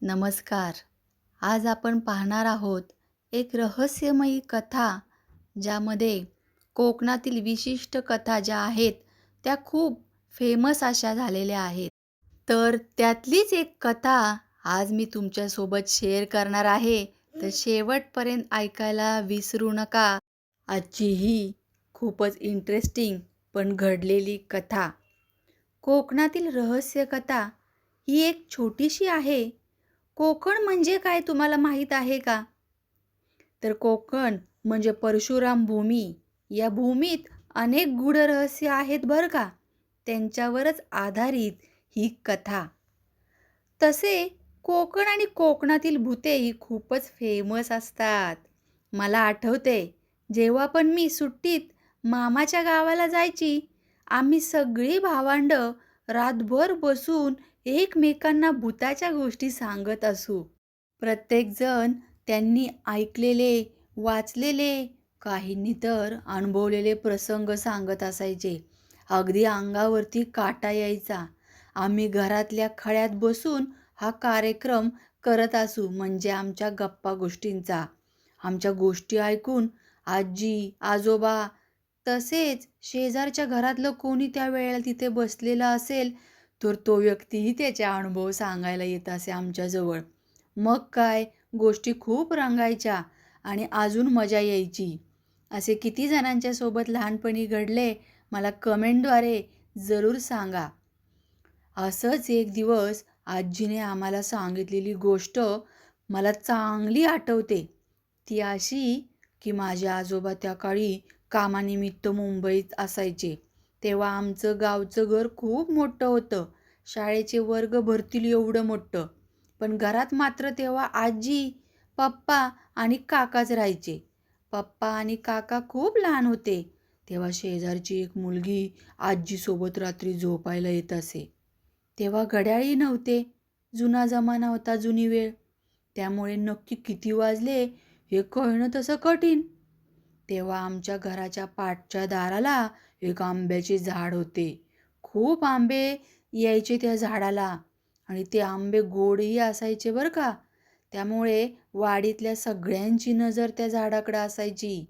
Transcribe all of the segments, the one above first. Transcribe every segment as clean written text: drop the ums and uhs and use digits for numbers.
नमस्कार. आज आपण पाहणार आहोत एक रहस्यमयी कथा, ज्यामध्ये कोकणातील विशिष्ट कथा ज्या आहेत, त्या खूप फेमस अशा झालेल्या आहेत. तर त्यातलीच एक कथा आज मी तुमच्यासोबत शेअर करणार आहे. तर शेवटपर्यंत ऐकायला विसरू नका. आजची ही खूपच इंटरेस्टिंग पण घडलेली कथा. कोकणातील रहस्य कथा ही एक छोटीशी आहे. कोकण म्हणजे काय तुम्हाला माहीत आहे का? तर कोकण म्हणजे परशुराम भूमी. या भूमीत अनेक गूढ रहस्य आहेत बरं का. त्यांच्यावरच आधारित ही कथा. तसे कोकण आणि कोकणातील भूते ही खूपच फेमस असतात. मला आठवते, जेव्हा पण मी सुट्टीत मामाच्या गावाला जायची, आम्ही सगळी भावंडं रातभर बसून एकमेकांना भुताच्या गोष्टी सांगत असू. प्रत्येकजण त्यांनी ऐकलेले, वाचलेले, काहींनी तर अनुभवलेले प्रसंग सांगत असायचे. अगदी अंगावरती काटा यायचा. आम्ही घरातल्या खळ्यात बसून हा कार्यक्रम करत असू, म्हणजे आमच्या गप्पा गोष्टींचा. आमच्या गोष्टी ऐकून आजी, आजोबा, तसेच शेजारच्या घरातलं कोणी त्या वेळेला तिथे बसलेला असेल, तर तो व्यक्तीही त्याचे अनुभव सांगायला येत असे आमच्याजवळ. मग काय, गोष्टी खूप रंगायच्या आणि अजून मजा यायची. असे किती जणांच्या सोबत लहानपणी घडले, मला कमेंटद्वारे जरूर सांगा. असंच एक दिवस आजीने आम्हाला सांगितलेली गोष्ट मला चांगली आठवते. ती अशी की माझे आजोबा त्या काळी कामानिमित्त मुंबईत असायचे. तेव्हा आमचं गावचं घर खूप मोठं होतं. शाळेचे वर्ग भरतील एवढं मोठं. पण घरात मात्र तेव्हा आजी, पप्पा आणि काकाच राहायचे. पप्पा आणि काका खूप लहान होते. तेव्हा शेजारची एक मुलगी आजीसोबत रात्री झोपायला येत असे. तेव्हा घड्याळही नव्हते. जुना जमाना होता, जुनी वेळ. त्यामुळे नक्की किती वाजले हे कळणं तसं कठीण. तेव्हा आमच्या घराच्या पाठच्या दाराला एक आंब्याचे झाड होते. खूप आंबे यायचे त्या झाडाला आणि ते आंबे गोडही असायचे बरं का. त्यामुळे वाडीतल्या सगळ्यांची नजर त्या झाडाकडे असायची.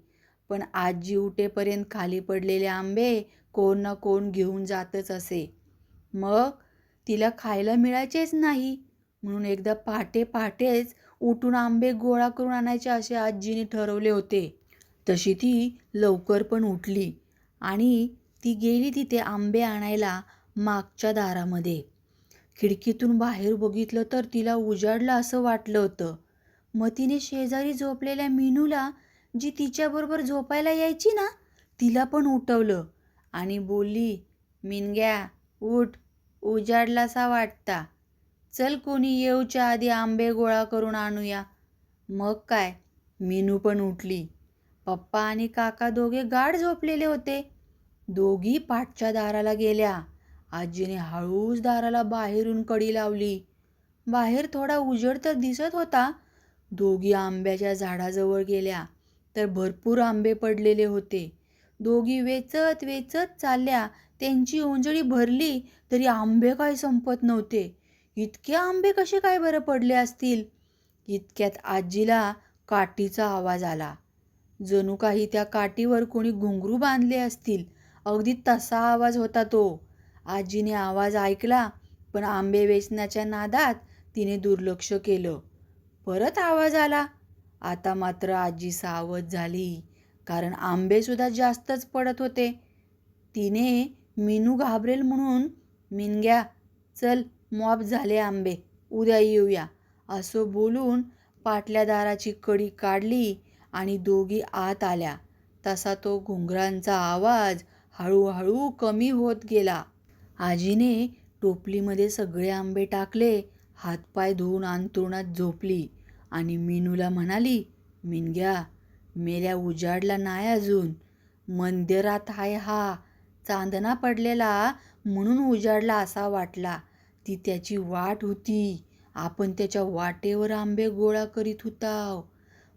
पण आजी उठेपर्यंत खाली पडलेले आंबे कोण ना कोण घेऊन जातच असे. मग तिला खायला मिळायचेच नाही, म्हणून एकदा पहाटे पहाटेच उठून आंबे गोळा करून आणायचे असे आजीने ठरवले होते. तशी ती लवकर पण उठली आणि ती गेली तिथे आंबे आणायला मागच्या दारामध्ये. खिडकीतून बाहेर बघितलं तर तिला उजाडलं असं वाटलं होतं. मग तिने शेजारी झोपलेल्या मीनूला, जी तिच्याबरोबर झोपायला यायची ना, तिला पण उठवलं आणि बोलली, "मिनग्या, उठ, उजाडलासा वाटता. चल कोणी येऊच्या आधी आंबे गोळा करून आणूया." मग काय, मीनू पण उठली. पप्पा आणि काका दोघे गाढ झोपलेले होते. दोघी पाठच्या दाराला गेल्या. आजीने हळूच दाराला बाहेरून कडी लावली. बाहेर थोडा उजेड तर दिसत होता. दोघी आंब्याच्या झाडाजवळ गेल्या तर भरपूर आंबे पडलेले होते. दोघी वेचत वेचत चालल्या. त्यांची ओंजळी भरली तरी आंबे काय संपत नव्हते. इतके आंबे कसे काय बरं पडले असतील? इतक्यात आजीला काठीचा आवाज आला. जणू काही त्या काठीवर कोणी घुंगरू बांधले असतील, अगदी तसा आवाज होता तो. आजीने आवाज ऐकला, पण आंबे वेचण्याच्या नादात तिने दुर्लक्ष केलं. परत आवाज आला. आता मात्र आजी सावध झाली, कारण आंबेसुद्धा जास्तच पडत होते. तिने मीनू घाबरेल म्हणून, "मिनग्या, चल, मॉप झाले आंबे, उद्या येऊया," असं बोलून पाटल्या दाराची कडी काढली आणि दोघी आत आल्या. तसा तो घुंगरांचा आवाज हळूहळू कमी होत गेला. आजीने टोपलीमध्ये सगळे आंबे टाकले, हातपाय धुवून अंथरुणात झोपली आणि मीनूला म्हणाली, "मिनग्या, मेल्या उजाडला नाही अजून. मंदिरात आहे हा. चांदणा पडलेला म्हणून उजाडला असा वाटला. ती त्याची वाट होती. आपण त्याच्या वाटेवर आंबे गोळा करीत होताव.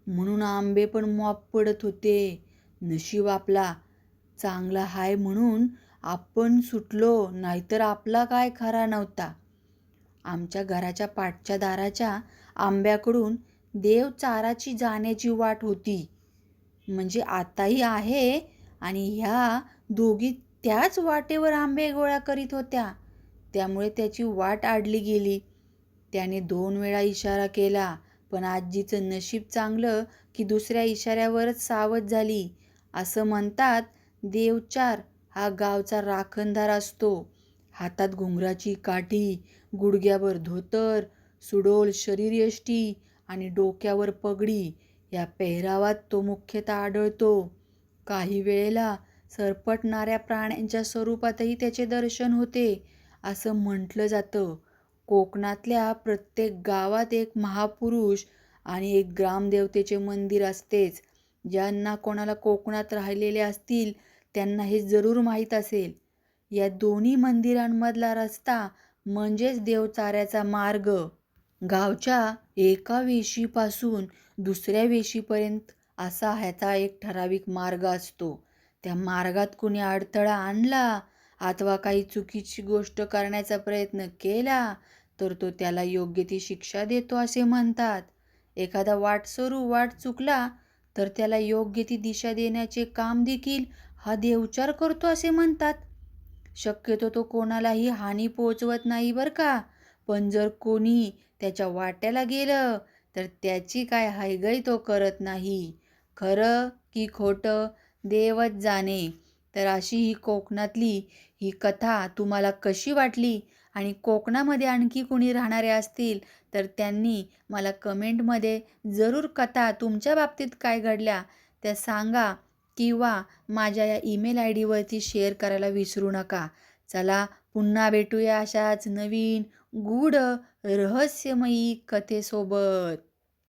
म्हणून आंबे पण मॉप पडत होते. नशीब आपला चांगला हाय म्हणून आपण सुटलो, नाहीतर आपला काय खरा नव्हता." आमच्या घराच्या पाठच्या दाराच्या आंब्याकडून देवचाराची जाण्याची वाट होती. म्हणजे आताही आहे आणि ह्या दोघी त्याच वाटेवर आंबे गोळा करीत होत्या. त्यामुळे त्याची वाट अडली गेली. त्याने 2 वेळा इशारा केला, पण आजीचं नशीब चांगलं की दुसऱ्या इशाऱ्यावरच सावध झाली. असं म्हणतात, देवचार हा गावचा राखणदार असतो. हातात घुंगराची काठी, गुडघ्यावर धोतर, सुडोल शरीरयष्टी आणि डोक्यावर पगडी या पेहरावात तो मुख्यतः आढळतो. काही वेळेला सरपटणाऱ्या प्राण्यांच्या स्वरूपातही त्याचे दर्शन होते, असं म्हटलं जातं. कोकणातल्या प्रत्येक गावात एक महापुरुष आणि एक ग्रामदेवतेचे मंदिर असतेच. ज्यांना कोणाला कोकणात राहिलेले असतील त्यांना हे जरूर माहीत असेल. या दोन्ही मंदिरांमधला रस्ता म्हणजेच देवचाऱ्याचा मार्ग. गावच्या एका वेशीपासून दुसऱ्या वेशीपर्यंत असा ह्याचा एक ठराविक मार्ग असतो. त्या मार्गात कुणी अडथळा आणला अथवा काही चुकीची गोष्ट करण्याचा प्रयत्न केला तर तो त्याला योग्य ती शिक्षा देतो असे म्हणतात. एखादा वाट चुकला तर त्याला योग्य ती दिशा देण्याचे काम देखील हा देवचार करतो असे म्हणतात. शक्यतो तो कोणालाही हानी पोहोचवत नाही बरं का, पण जर कोणी त्याच्या वाट्याला गेलं तर त्याची काय हयगय तो करत नाही. खरं की खोटं देवच जाणे. तर अशी ही कोकणातली ही कथा तुम्हाला कशी वाटली आणि कोकणामध्ये आणखी कोणी राहणारे असतील तर त्यांनी मला कमेंटमध्ये जरूर कथा तुमच्या बाबतीत काय घडल्या त्या सांगा किंवा माझ्या या ईमेल आय डीवरती शेअर करायला विसरू नका. चला पुन्हा भेटूया अशाच नवीन गूढ रहस्यमयी कथेसोबत.